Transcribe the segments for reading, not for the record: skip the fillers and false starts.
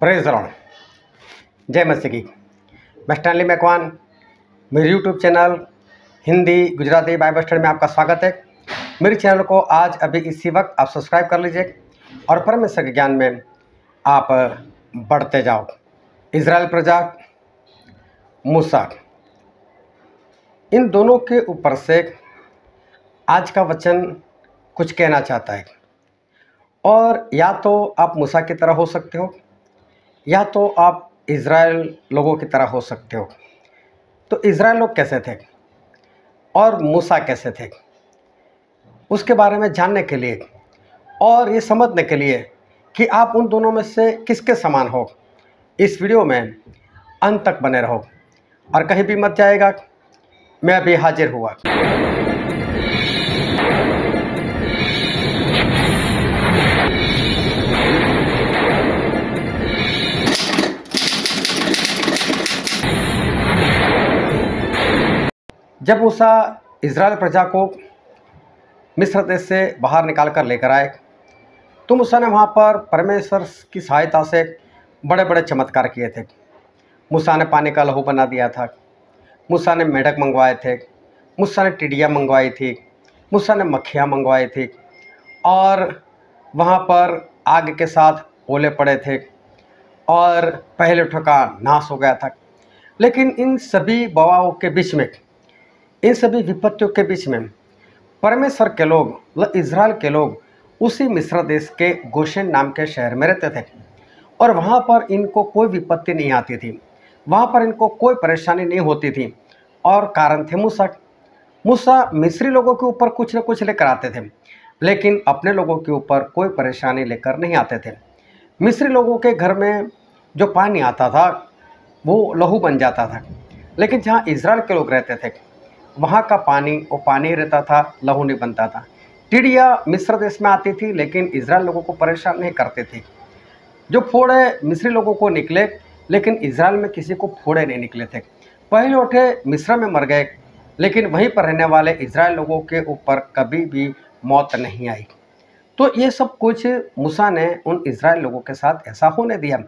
Praise the Lord. जय मसीह की। मैं स्टैनली मैकवान, मेरे YouTube channel Hindi Gujarati Bible study में आपका स्वागत है। मेरे चैनल को आज अभी इसी वक्त आप सब्सक्राइब कर लीजिए और परमेश्वर के ज्ञान में आप बढ़ते जाओ। इज़राइल प्रजा, मूसा, इन दोनों के ऊपर से आज का वचन कुछ कहना चाहता है। और या तो आप मूसा की तरह हो सकते हो या तो आप इज़राइल लोगों की तरह हो सकते हो। तो इज़राइल लोग कैसे थे और मूसा कैसे थे, उसके बारे में जानने के लिए और ये समझने के लिए कि आप उन दोनों में से किसके समान हो, इस वीडियो में अंत तक बने रहो और कहीं भी मत जाएगा। मैं अभी हाजिर हुआ। जब मूसा इज़राइल प्रजा को मिस्र देश से बाहर निकाल कर लेकर आए तो मूसा ने वहाँ पर परमेश्वर की सहायता से बड़े बड़े चमत्कार किए थे। मूसा ने पानी का लहू बना दिया था, मूसा ने मेढक मंगवाए थे, मूसा ने टिड्डियाँ मंगवाई थी, मूसा ने मक्खियाँ मंगवाई थी और वहाँ पर आग के साथ ओले पड़े थे और पहले ठोका नाश हो गया था। लेकिन इन सभी बवाओं के बीच में, इन सभी विपत्तियों के बीच में परमेश्वर के लोग, मतलब इज़राइल के लोग उसी मिस्र देश के गोशेन नाम के शहर में रहते थे और वहाँ पर इनको कोई विपत्ति नहीं आती थी, वहाँ पर इनको कोई परेशानी नहीं होती थी। और कारण थे मूसा। मूसा मिस्री लोगों के ऊपर कुछ न कुछ लेकर आते थे, लेकिन अपने लोगों के ऊपर कोई परेशानी लेकर नहीं आते थे। मिस्री लोगों के घर में जो पानी आता था वो लहू बन जाता था, लेकिन जहाँ इज़राइल के लोग रहते थे वहाँ का पानी वो पानी रहता था, लहू नहीं बनता था। टिड्डियाँ मिस्र देश में आती थी लेकिन इज़राइल लोगों को परेशान नहीं करती थी। जो फोड़े मिस्री लोगों को निकले लेकिन इज़राइल में किसी को फोड़े नहीं निकले थे। पहले उठे मिस्र में मर गए लेकिन वहीं पर रहने वाले इज़राइल लोगों के ऊपर कभी भी मौत नहीं आई। तो ये सब कुछ मूसा ने उन इज़राइल लोगों के साथ ऐसा होने दिया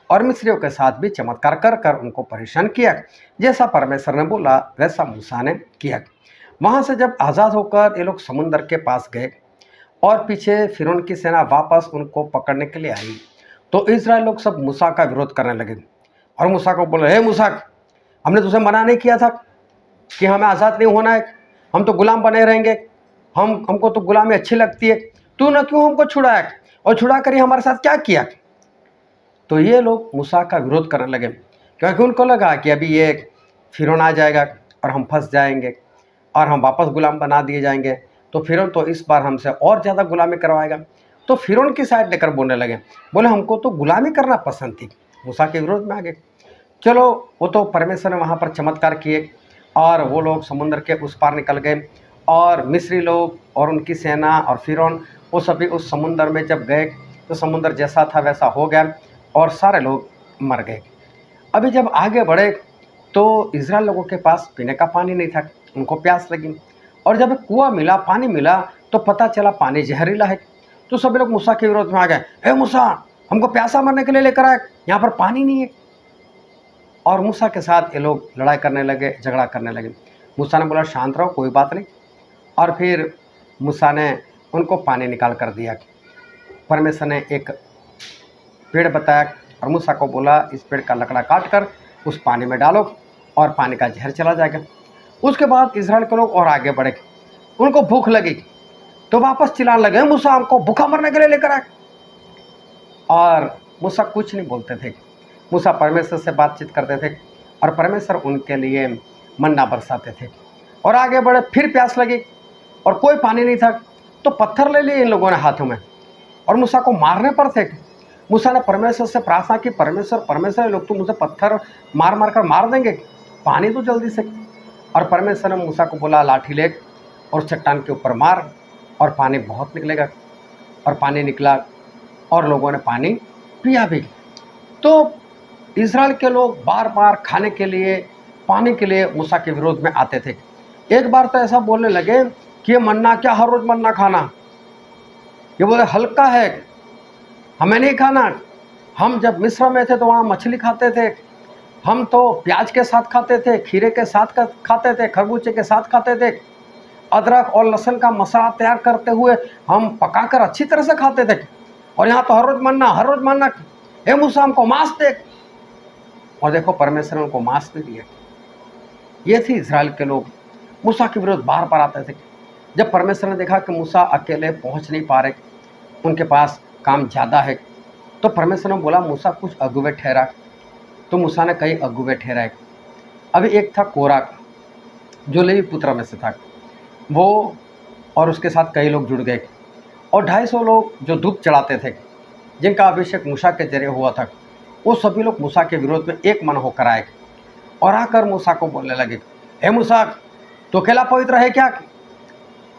और मिस्रियों के साथ भी चमत्कार कर कर उनको परेशान किया। जैसा परमेश्वर ने बोला वैसा मूसा ने किया। वहाँ से जब आज़ाद होकर ये लोग समुंदर के पास गए और पीछे फिरौन की सेना वापस उनको पकड़ने के लिए आई तो इज़राइल लोग सब मूसा का विरोध करने लगे और मूसा को बोले, हे मूसा, हमने तुझे मना नहीं किया था कि हमें आज़ाद नहीं होना है, हम तो गुलाम बने रहेंगे, हमको तो गुलामी अच्छी लगती है, तू न क्यों हमको छुड़ाया और छुड़ा कर हमारे साथ क्या किया। तो ये लोग मूसा का विरोध करने लगे क्योंकि उनको लगा कि अभी ये फिरौन आ जाएगा और हम फंस जाएंगे और हम वापस गुलाम बना दिए जाएंगे, तो फिरौन तो इस बार हमसे और ज़्यादा गुलामी करवाएगा। तो फिरौन की साइड लेकर बोलने लगे, बोले हमको तो गुलामी करना पसंद थी। मूसा के विरोध में आ गए। चलो, वो तो परमेश्वर ने वहाँ पर चमत्कार किए और वो लोग समुद्र के उस पार निकल गए और मिस्री लोग और उनकी सेना और फिरौन वो सभी उस समुद्र में जब गए तो समुद्र जैसा था वैसा हो गया और सारे लोग मर गए। अभी जब आगे बढ़े तो इज़राइल लोगों के पास पीने का पानी नहीं था, उनको प्यास लगी और जब कुआं मिला, पानी मिला तो पता चला पानी जहरीला है। तो सभी लोग मूसा के विरोध में आ गए, हे मूसा, हमको प्यासा मरने के लिए लेकर आए, यहाँ पर पानी नहीं है। और मूसा के साथ ये लोग लड़ाई करने लगे, झगड़ा करने लगे। मूसा ने बोला शांत रहो, कोई बात नहीं। और फिर मूसा ने उनको पानी निकाल कर दिया। परमेश्वर ने एक पेड़ बताया और मूसा को बोला इस पेड़ का लकड़ा काट कर उस पानी में डालो और पानी का जहर चला जाएगा। उसके बाद इज़राइल के लोग और आगे बढ़े, उनको भूख लगी तो वापस चिल्लाने लगे, मूसा हमको भूखा मरने के लिए लेकर आए। और मूसा कुछ नहीं बोलते थे। मूसा परमेश्वर से बातचीत करते थे और परमेश्वर उनके लिए मन्ना बरसाते थे। और आगे बढ़े, फिर प्यास लगी और कोई पानी नहीं था तो पत्थर ले लिए इन लोगों ने हाथों में और मूसा को मारने पर थे। मूसा ने परमेश्वर से प्रार्थना की, परमेश्वर लोग तो मुझे पत्थर मार मार कर मार देंगे, पानी तो जल्दी से। और परमेश्वर ने मूसा को बोला लाठी ले और चट्टान के ऊपर मार और पानी बहुत निकलेगा। और पानी निकला और लोगों ने पानी पिया भी। तो इज़राइल के लोग बार बार खाने के लिए, पानी के लिए मूसा के विरोध में आते थे। एक बार तो ऐसा बोलने लगे कि ये मन्ना क्या, हर रोज़ मन्ना खाना, ये बोले हल्का है, हमें नहीं खाना, हम जब मिस्र में थे तो वहाँ मछली खाते थे, हम तो प्याज के साथ खाते थे, खीरे के साथ खाते थे, खरबूजे के साथ खाते थे, अदरक और लहसुन का मसाला तैयार करते हुए हम पकाकर अच्छी तरह से खाते थे। और यहाँ तो हर रोज मन्ना, हे मूसा हमको मांस दे। और देखो परमेश्वर ने उनको मांस भी दिया। ये थी इजराइल के लोग, मूसा के विरोध बार बार आते थे। जब परमेश्वर ने देखा कि मूसा अकेले पहुंच नहीं पा रहे, उनके पास काम ज़्यादा है, तो परमेश्वर ने बोला मूसा कुछ अगुवे ठहरा। तो मूसा ने कई अगुवे ठहराए। अभी एक था कोराह, जो लेवी पुत्र में से था, वो और उसके साथ कई लोग जुड़ गए। और 250 लोग जो धूप चढ़ाते थे, जिनका अभिषेक मूसा के जरिए हुआ था, वो सभी लोग मूसा के विरोध में एक मन होकर आए और आकर मूसा को बोलने लगे, हे मूसा, तो अकेला पवित्र है क्या?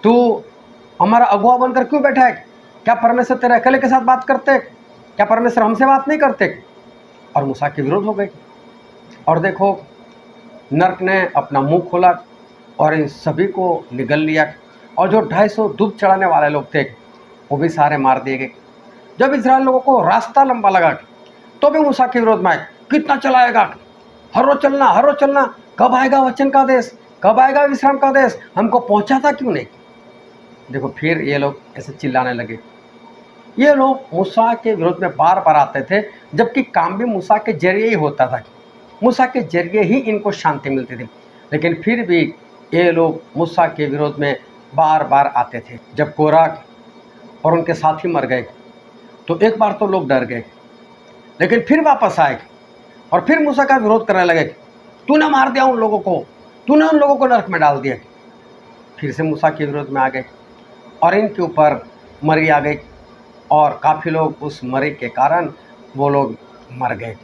तू हमारा अगुआ बनकर क्यों बैठा है? क्या परमेश्वर तेरे अकेले के साथ बात करते? क्या परमेश्वर हमसे बात नहीं करते? और मूसा के विरोध हो गए। और देखो नर्क ने अपना मुंह खोला और इन सभी को निगल लिया। और जो 250 धूप चढ़ाने वाले लोग थे, वो भी सारे मार दिए गए। जब इजराइल लोगों को रास्ता लंबा लगा, तो भी मूसा के विरोध में आए, कितना चलाएगा, हर रोज चलना, कब आएगा वचन का देश, कब आएगा विश्राम का देश, हमको पहुंचाता क्यों नहीं? देखो फिर ये लोग ऐसे चिल्लाने लगे। ये लोग मूसा के विरोध में बार बार आते थे, जबकि काम भी मूसा के जरिए ही होता था। मूसा के जरिए ही इनको शांति मिलती थी, लेकिन फिर भी ये लोग मूसा के विरोध में बार बार आते थे। जब कोराह और उनके साथी मर गए, तो एक बार तो लोग डर गए, लेकिन फिर वापस आए और फिर मूसा का विरोध करने लगे, तूने मार दिया उन लोगों को, तूने उन लोगों को नरक में डाल दिया। फिर से मूसा के विरोध में आ गए और इनके ऊपर मरी आ गई, और काफ़ी लोग उस मरी के कारण वो लोग मर गए।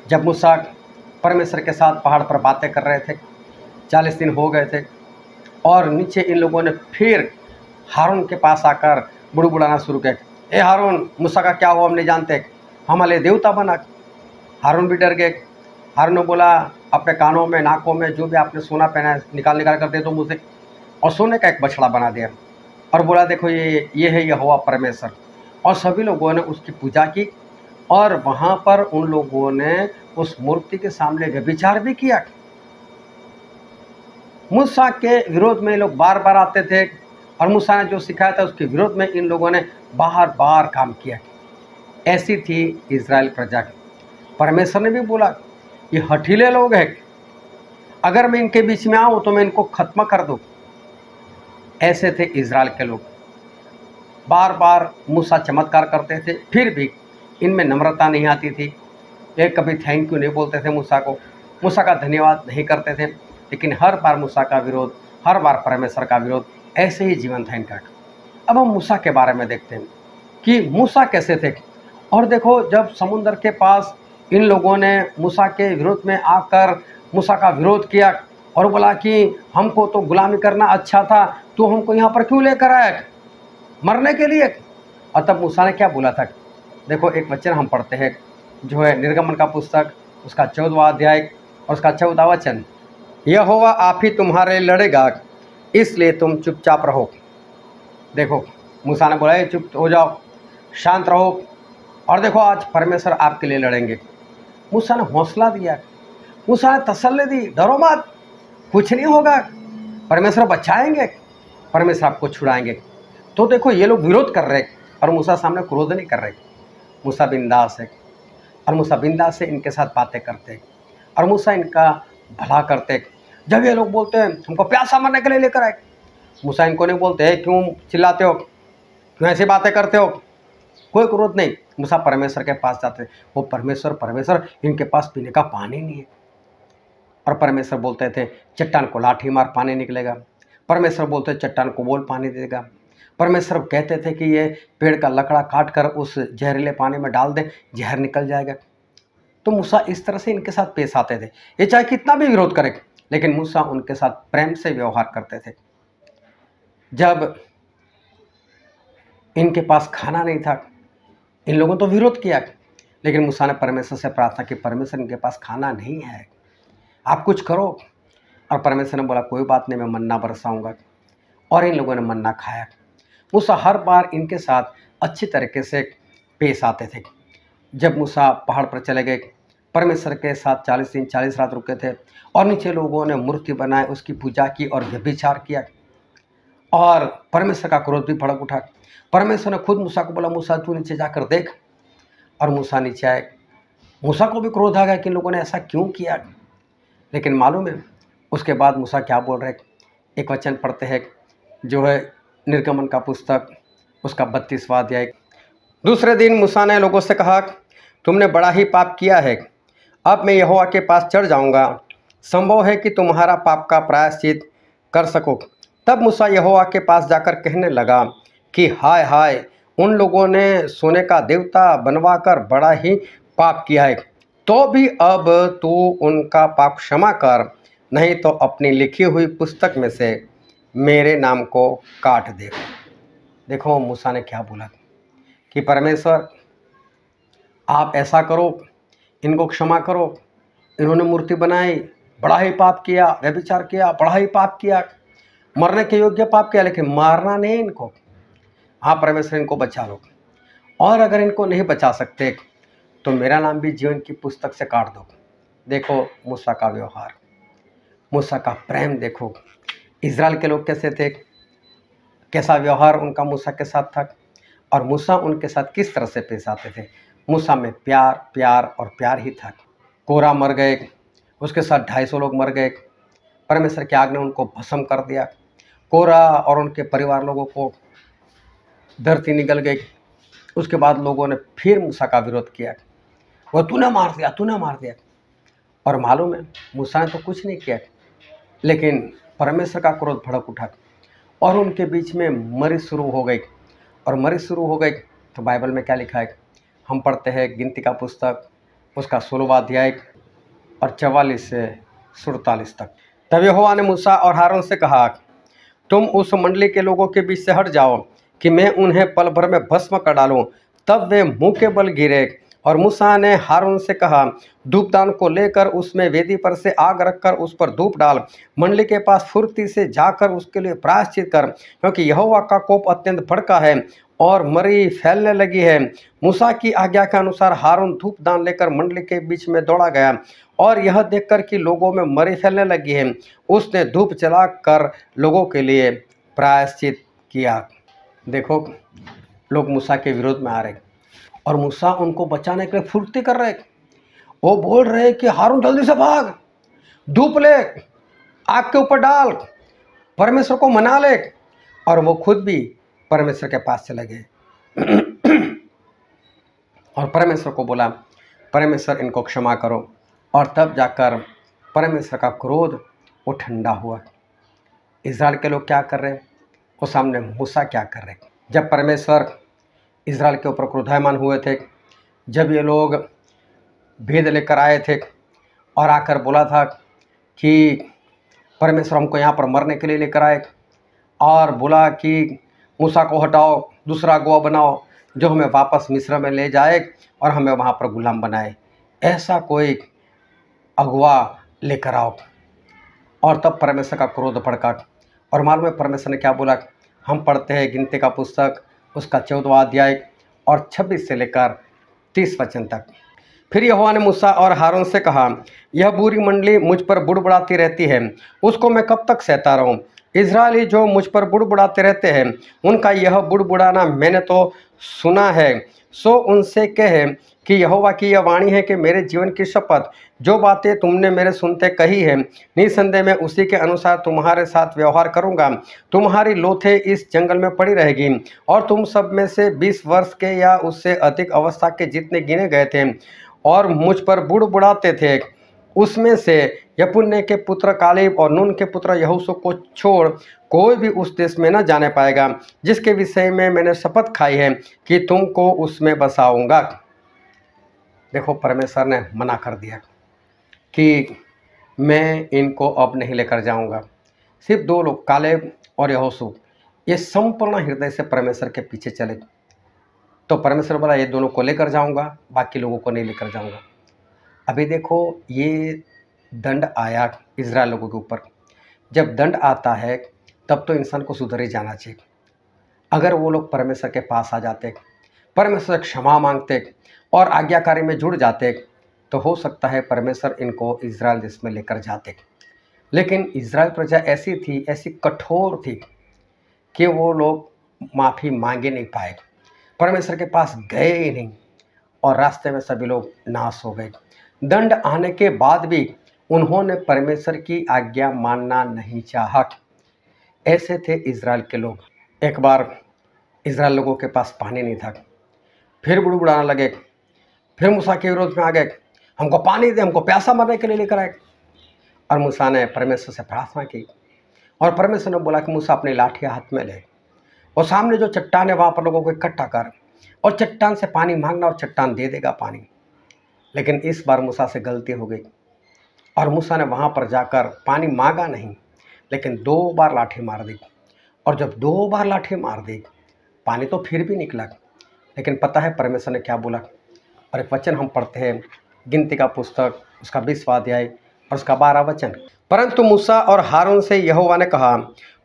जब मूसा परमेश्वर के साथ पहाड़ पर बातें कर रहे थे, 40 दिन हो गए थे, और नीचे इन लोगों ने फिर हारून के पास आकर बुड़बुड़ाना शुरू किया, ए हारून, मूसा का क्या हुआ हम नहीं जानते, हमारे देवता बना। हारून भी डर गए। हारून ने बोला, अपने कानों में, नाकों में जो भी आपने सोना पहना है निकाल कर दे दो मुझे। और सोने का एक बछड़ा बना दिया और बोला, देखो ये है यहोवा परमेश्वर। और सभी लोगों ने उसकी पूजा की, और वहाँ पर उन लोगों ने उस मूर्ति के सामने व्यभिचार भी किया। मूसा के विरोध में लोग बार बार आते थे, और मूसा ने जो सिखाया था उसके विरोध में इन लोगों ने बार बार काम किया। ऐसी थी इजराइल प्रजा की। परमेश्वर ने भी बोला, ये हठीले लोग हैं, अगर मैं इनके बीच में आऊँ तो मैं इनको खत्म कर दूँ। ऐसे थे इजराइल के लोग। बार बार मूसा चमत्कार करते थे, फिर भी इनमें नम्रता नहीं आती थी। ये कभी थैंक यू नहीं बोलते थे मूसा को, मूसा का धन्यवाद नहीं करते थे, लेकिन हर बार मूसा का विरोध, हर बार परमेश्वर का विरोध, ऐसे ही जीवन था इनका। अब हम मूसा के बारे में देखते हैं कि मूसा कैसे थे। और देखो जब समुद्र के पास इन लोगों ने मूसा के विरोध में आकर मूसा का विरोध किया और बोला कि हमको तो गुलामी करना अच्छा था, तो हमको यहाँ पर क्यों लेकर आया, मरने के लिए। और तब मूसा ने क्या बोला था, देखो एक वचन हम पढ़ते हैं जो है निर्गमन का पुस्तक, उसका 14वां अध्याय और उसका 14वां वचन, यहोवा आप ही तुम्हारे लड़ेगा, इसलिए तुम चुपचाप रहो। देखो मूसा ने बोला, चुप हो जाओ, शांत रहो, और देखो आज परमेश्वर आपके लिए लड़ेंगे। मूसा ने हौसला दिया, मूसा ने तसल्ली दी, डरो मत, कुछ नहीं होगा, परमेश्वर बचाएंगे, परमेश्वर आपको छुड़ाएंगे। तो देखो ये लोग विरोध कर रहे और मूसा सामने क्रोध नहीं कर रहे। मूसा बिंदास है, और मूसा बिंदास से इनके साथ बातें करते, और मूसा इनका भला करते। जब ये लोग बोलते हैं हमको प्यासा मरने के लिए लेकर आए, मूसा इनको नहीं बोलते है क्यों चिल्लाते हो, क्यों ऐसी बातें करते हो, कोई क्रोध नहीं। मूसा परमेश्वर के पास जाते, वो परमेश्वर इनके पास पीने का पानी नहीं है। और परमेश्वर बोलते थे चट्टान को लाठी मार पानी निकलेगा, परमेश्वर बोलते चट्टान को बोल पानी देगा, परमेश्वर कहते थे कि ये पेड़ का लकड़ा काट कर उस जहरीले पानी में डाल दें, जहर निकल जाएगा। तो मूसा इस तरह से इनके साथ पेश आते थे। ये चाहे कितना भी विरोध करे, लेकिन मूसा उनके साथ प्रेम से व्यवहार करते थे। जब इनके पास खाना नहीं था, इन लोगों तो विरोध किया, लेकिन मूसा ने परमेश्वर से प्रार्थना की, परमेश्वर इनके पास खाना नहीं है, आप कुछ करो। और परमेश्वर ने बोला कोई बात नहीं, मैं मन्ना बरसाऊंगा। और इन लोगों ने मन्ना खाया। मूसा हर बार इनके साथ अच्छी तरीके से पेश आते थे। जब मूसा पहाड़ पर चले गए, परमेश्वर के साथ 40 दिन 40 रात रुके थे, और नीचे लोगों ने मूर्ति बनाए, उसकी पूजा की और व्यभिचार किया, और परमेश्वर का क्रोध भी भड़क उठा। परमेश्वर ने खुद मूसा को बोला, मूसा तू नीचे जाकर देख। और मूसा नीचे आए। मूसा को भी क्रोध आ गया कि इन लोगों ने ऐसा क्यों किया। लेकिन मालूम है उसके बाद मूसा क्या बोल रहे, एक वचन पढ़ते हैं जो है निर्गमन का पुस्तक, उसका 32वां अध्याय। दूसरे दिन मूसा ने लोगों से कहा, तुमने बड़ा ही पाप किया है, अब मैं यहोवा के पास चढ़ जाऊंगा, संभव है कि तुम्हारा पाप का प्रायश्चित कर सको। तब मूसा यहोवा के पास जाकर कहने लगा कि हाय हाय, उन लोगों ने सोने का देवता बनवाकर बड़ा ही पाप किया है, तो भी अब तू उनका पाप क्षमा कर, नहीं तो अपनी लिखी हुई पुस्तक में से मेरे नाम को काट दे। देखो मूसा ने क्या बोला कि परमेश्वर आप ऐसा करो, इनको क्षमा करो, इन्होंने मूर्ति बनाई, बड़ा ही पाप किया, व्यभिचार किया, बड़ा ही पाप किया, मरने के योग्य पाप किया, लेकिन मारना नहीं इनको। हाँ परमेश्वर इनको बचा लो, और अगर इनको नहीं बचा सकते तो मेरा नाम भी जीवन की पुस्तक से काट दो। देखो मूसा का व्यवहार, मूसा का प्रेम देखो, इजराइल के लोग कैसे थे, कैसा व्यवहार उनका मूसा के साथ था, और मूसा उनके साथ किस तरह से पेश आते थे। मूसा में प्यार प्यार और प्यार ही था। कोरा मर गए, उसके साथ 250 लोग मर गए, परमेश्वर की आग ने उनको भस्म कर दिया। कोरा और उनके परिवार लोगों को धरती निगल गई। उसके बाद लोगों ने फिर मूसा का विरोध किया, वो तूने मार दिया, तूने मार दिया। और मालूम है मूसा ने तो कुछ नहीं किया, लेकिन परमेश्वर का क्रोध भड़क उठा और उनके बीच में मरी शुरू हो गई। और मरी शुरू हो गई तो बाइबल में क्या लिखा है, हम पढ़ते हैं गिनती का पुस्तक, उसका 16वां अध्याय और 44 से 47 तक। तब यहोवा ने मूसा और हारून से कहा, तुम उस मंडली के लोगों के बीच से हट जाओ कि मैं उन्हें पल भर में भस्म कर डालूं। तब वे मुंह के बल गिरे। और मूसा ने हारून से कहा, धूपदान को लेकर उसमें वेदी पर से आग रखकर उस पर धूप डाल, मंडली के पास फुर्ती से जाकर उसके लिए प्रायश्चित कर, क्योंकि यहोवा का कोप अत्यंत भड़का है और मरी फैलने लगी है। मूसा की आज्ञा के अनुसार हारून धूपदान लेकर मंडली के बीच में दौड़ा गया, और यह देखकर कि लोगों में मरी फैलने लगी है, उसने धूप जलाकर लोगों के लिए प्रायश्चित किया। देखो लोग मूसा के विरोध में आ रहे और मूसा उनको बचाने के लिए फुर्ती कर रहे। वो बोल रहे कि हारून जल्दी से भाग, धूप ले, आग के ऊपर डाल, परमेश्वर को मना ले। और वो खुद भी परमेश्वर के पास चले गए और परमेश्वर को बोला, परमेश्वर इनको क्षमा करो। और तब जाकर परमेश्वर का क्रोध वो ठंडा हुआ। इजराइल के लोग क्या कर रहे, वो सामने मूसा क्या कर रहे। जब परमेश्वर इजराइल के ऊपर क्रोधायमान हुए थे, जब ये लोग भेद लेकर आए थे और आकर बोला था कि परमेश्वर हमको यहाँ पर मरने के लिए लेकर आए, और बोला कि मूसा को हटाओ, दूसरा अगुआ बनाओ जो हमें वापस मिस्र में ले जाए और हमें वहाँ पर गुलाम बनाए, ऐसा कोई अगुआ लेकर आओ। और तब परमेश्वर का क्रोध भड़का। और मालूम है परमेश्वर ने क्या बोला, हम पढ़ते हैं गिनती का पुस्तक, उसका 14वां अध्याय और 26 से लेकर 30 वचन तक। फिर यहोवा ने मूसा और हारून से कहा, यह बुरी मंडली मुझ पर बुड़बुड़ाती रहती है, उसको मैं कब तक सहता रहूं। इजरायली जो मुझ पर बुड़बुड़ाते रहते हैं, उनका यह बुड़बुड़ाना मैंने तो सुना है। सो उनसे कहे कि यहोवा की यह वाणी है कि मेरे जीवन की शपथ, जो बातें तुमने मेरे सुनते कही है, निसंदेह मैं उसी के अनुसार तुम्हारे साथ व्यवहार करूंगा। तुम्हारी लोथें इस जंगल में पड़ी रहेगी, और तुम सब में से 20 वर्ष के या उससे अधिक अवस्था के जितने गिने गए थे और मुझ पर बुड़बुड़ाते थे, उसमें से यपुन्ने के पुत्र कालेब और नून के पुत्र यहोशू को छोड़ कोई भी उस देश में न जाने पाएगा, जिसके विषय में मैंने शपथ खाई है कि तुमको उसमें बसाऊंगा। देखो परमेश्वर ने मना कर दिया कि मैं इनको अब नहीं लेकर जाऊंगा। सिर्फ 2 लोग, कालेब और यहोशू, ये संपूर्ण हृदय से परमेश्वर के पीछे चले। तो परमेश्वर बोला, ये दोनों को लेकर जाऊंगा, बाकी लोगों को नहीं लेकर जाऊंगा। अभी देखो ये दंड आया इजराइल लोगों के ऊपर। जब दंड आता है तब तो इंसान को सुधर ही जाना चाहिए। अगर वो लोग परमेश्वर के पास आ जाते, परमेश्वर से क्षमा मांगते, और आज्ञाकारी में जुड़ जाते तो हो सकता है परमेश्वर इनको इज़राइल देश में लेकर जाते। लेकिन इज़राइल प्रजा ऐसी थी, ऐसी कठोर थी कि वो लोग माफ़ी मांगे नहीं पाए, परमेश्वर के पास गए ही नहीं और रास्ते में सभी लोग नाश हो गए। दंड आने के बाद भी उन्होंने परमेश्वर की आज्ञा मानना नहीं चाहा। ऐसे थे इज़राइल के लोग। एक बार इज़राइल लोगों के पास पानी नहीं था, फिर बुड़बुड़ाने लगे, फिर मूसा के विरोध में आ गए, हमको पानी दे, हमको प्यासा मरने के लिए लेकर आए। और मूसा ने परमेश्वर से प्रार्थना की और परमेश्वर ने बोला कि मूसा अपनी लाठी हाथ में ले और सामने जो चट्टान है वहाँ पर लोगों को इकट्ठा कर और चट्टान से पानी मांगना और चट्टान दे देगा पानी। लेकिन इस बार मूसा से गलती हो गई और मूसा ने वहाँ पर जाकर पानी मांगा नहीं, लेकिन 2 बार लाठी मार दी। और जब 2 बार लाठी मार दी, पानी तो फिर भी निकला। लेकिन पता है परमेश्वर ने क्या बोला? और एक वचन हम पढ़ते हैं, गिनती का पुस्तक उसका 20वां अध्याय और उसका 12 वचन। परंतु मूसा और हारून से यहोवा ने कहा,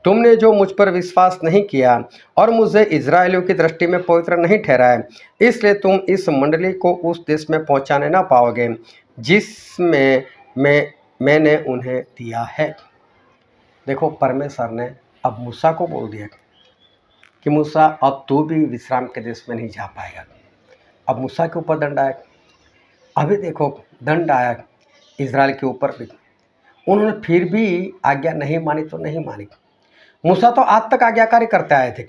तुमने जो मुझ पर विश्वास नहीं किया और मुझे इजराइलियों की दृष्टि में पवित्र नहीं ठहराया, इसलिए तुम इस मंडली को उस देश में पहुंचाने ना पाओगे जिसमें मैंने उन्हें दिया है। देखो, परमेश्वर ने अब मूसा को बोल दिया कि मूसा अब तू भी विश्राम के देश में नहीं जा पाएगा। अब मूसा के ऊपर दंड आया। अभी देखो, दंड आया इजराइल के ऊपर भी। उन्होंने फिर भी आज्ञा नहीं मानी तो नहीं मानी। मूसा तो आज तक आज्ञाकारी करते आए थे,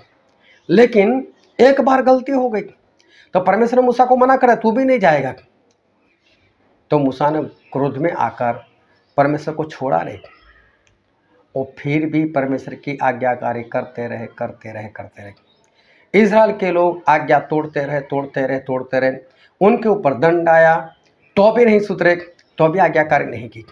लेकिन एक बार गलती हो गई तो परमेश्वर ने मूसा को मना करा, तू भी नहीं जाएगा। तो मूसा ने क्रोध में आकर परमेश्वर को छोड़ा नहीं और फिर भी परमेश्वर की आज्ञाकारी करते रहे। इजराइल के लोग आज्ञा तोड़ते रहे। उनके ऊपर दंड आया तो भी नहीं सुधरे, तो भी आज्ञाकारी नहीं की।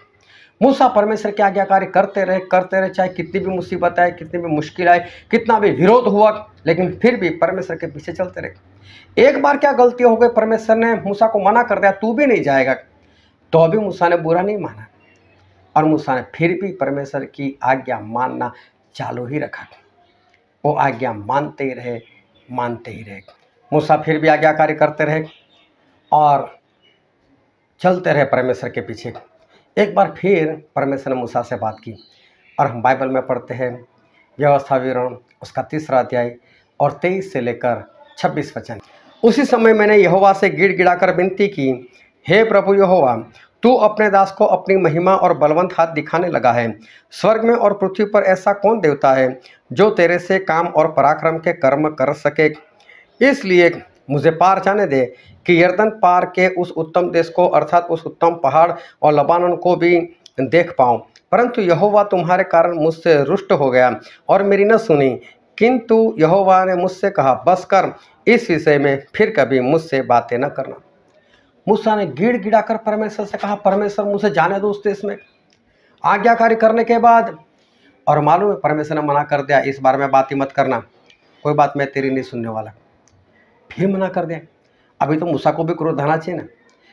मूसा परमेश्वर की आज्ञाकारी करते रहे, चाहे कितनी भी मुसीबत आए, कितनी भी मुश्किल आए, कितना भी विरोध हुआ, लेकिन फिर भी परमेश्वर के पीछे चलते रहे। एक बार क्या गलती हो गई, परमेश्वर ने मूसा को मना कर दिया, तू भी नहीं जाएगा। तो भी मूसा ने बुरा नहीं माना और मूसा ने फिर भी परमेश्वर की आज्ञा मानना चालू ही रखा। वो आज्ञा मानते ही रहे। मूसा फिर भी आज्ञाकारी करते रहे और चलते रहे परमेश्वर के पीछे। एक बार फिर परमेश्वर ने मूसा से बात की और हम बाइबल में पढ़ते हैं व्यवस्था विवरण उसका 3रा अध्याय और 23 से लेकर 26 वचन। उसी समय मैंने यहोवा से गिड़गिड़ाकर विनती की, हे प्रभु यहोवा, तू अपने दास को अपनी महिमा और बलवंत हाथ दिखाने लगा है। स्वर्ग में और पृथ्वी पर ऐसा कौन देवता है जो तेरे से काम और पराक्रम के कर्म कर सके? इसलिए मुझे पार जाने दे कि यरदन पार के उस उत्तम देश को, अर्थात उस उत्तम पहाड़ और लबानन को भी देख पाऊँ। परंतु यहोवा तुम्हारे कारण मुझसे रुष्ट हो गया और मेरी न सुनी। किंतु यहोवा ने मुझसे कहा, बस कर, इस विषय में फिर कभी मुझसे बातें न करना। मूसा ने गिड़गिड़ाकर परमेश्वर से कहा, परमेश्वर मुझे जाने दो उस देश में। आज्ञाकारी करने के बाद और मालूम है परमेश्वर ने मना कर दिया, इस बारे में बात ही मत करना, कोई बात मैं तेरी नहीं सुनने वाला। फिर मना कर दिया। अभी तो मूसा को भी क्रोध आना चाहिए ना,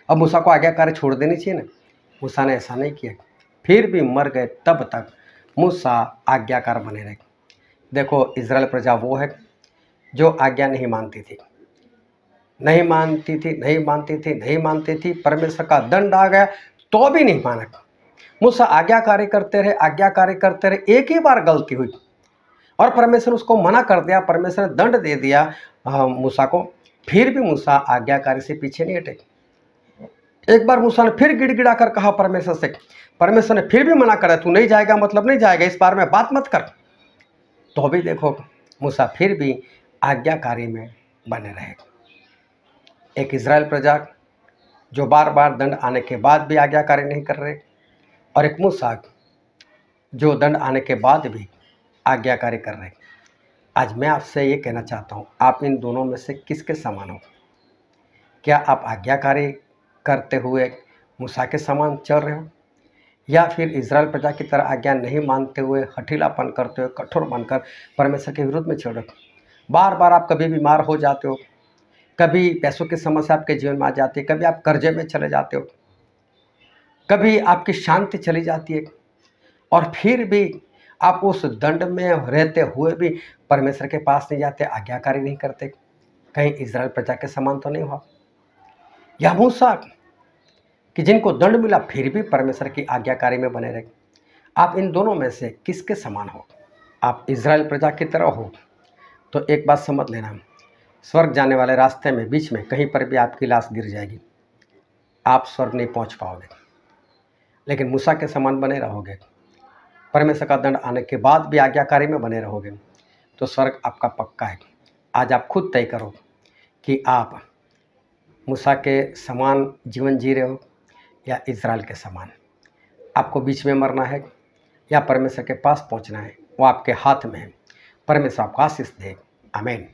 अब मूसा को आज्ञाकारी छोड़ देनी चाहिए ना। मूसा ने ऐसा नहीं किया, फिर भी मर गए तब तक मूसा आज्ञाकार बने रहे। देखो, इजराइल प्रजा वो है जो आज्ञा नहीं मानती थी। परमेश्वर का दंड आ गया तो भी नहीं माना। मूसा आज्ञाकारी करते रहे। एक ही बार गलती हुई और परमेश्वर उसको मना कर दिया, परमेश्वर ने दंड दे दिया मूसा को। फिर भी मूसा आज्ञाकारी से पीछे नहीं हटे। एक बार मूसा ने फिर गिड़गिड़ा कर कहा परमेश्वर से, परमेश्वर ने फिर भी मना करा, तू नहीं जाएगा मतलब नहीं जाएगा, इस बार में बात मत कर। तो भी देखो, मूसा फिर भी आज्ञाकारी में बने रहे। एक इजराइल प्रजा जो बार बार दंड आने के बाद भी आज्ञाकारी नहीं कर रहे, और एक मूसा जो दंड आने के बाद भी आज्ञाकारी कर रहे। आज मैं आपसे ये कहना चाहता हूँ, आप इन दोनों में से किसके समान हो? क्या आप आज्ञाकारी करते हुए मूसा के समान चल रहे हो, या फिर इजराइल प्रजा की तरह आज्ञा नहीं मानते हुए हठीलापन करते हुए कठोर बनकर परमेश्वर के विरुद्ध में चल रहे हो? बार बार आप कभी बीमार हो जाते हो, कभी पैसों की समस्या आपके जीवन में आ जाती है, कभी आप कर्जे में चले जाते हो, कभी आपकी शांति चली जाती है, और फिर भी आप उस दंड में रहते हुए भी परमेश्वर के पास नहीं जाते, आज्ञाकारी नहीं करते। कहीं इजराइल प्रजा के समान तो नहीं हुआ? या मूसा कि जिनको दंड मिला फिर भी परमेश्वर की आज्ञाकारी में बने रहे? आप इन दोनों में से किसके समान हो? आप इज़राइल प्रजा की तरह हो तो एक बात समझ लेना, स्वर्ग जाने वाले रास्ते में बीच में कहीं पर भी आपकी लाश गिर जाएगी, आप स्वर्ग नहीं पहुंच पाओगे। लेकिन मूसा के समान बने रहोगे, परमेश्वर का दंड आने के बाद भी आज्ञाकारी में बने रहोगे, तो स्वर्ग आपका पक्का है। आज आप खुद तय करो कि आप मूसा के समान जीवन जी रहे हो या इज़राइल के समान। आपको बीच में मरना है या परमेश्वर के पास पहुंचना है, वो आपके हाथ में है। परमेश्वर आपको आशीष दे। आमीन।